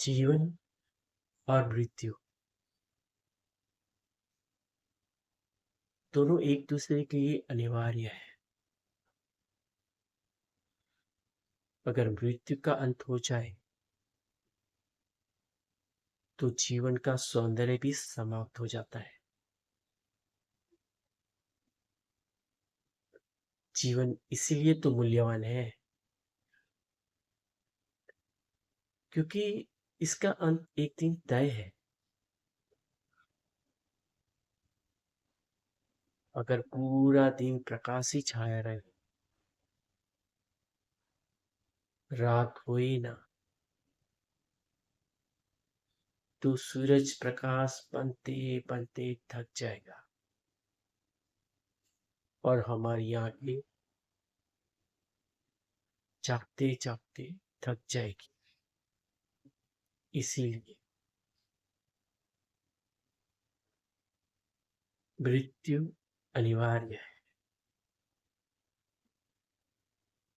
जीवन और मृत्यु दोनों एक दूसरे के लिए अनिवार्य है। अगर मृत्यु का अंत हो जाए तो जीवन का सौंदर्य भी समाप्त हो जाता है। जीवन इसीलिए तो मूल्यवान है क्योंकि इसका अंत एक दिन तय है। अगर पूरा दिन प्रकाश ही छाया रहे, रात हो ही ना, तो सूरज प्रकाश बनते बनते थक जाएगा और हमारी आंखें जागते जागते थक जाएगी। इसीलिए मृत्यु अनिवार्य है।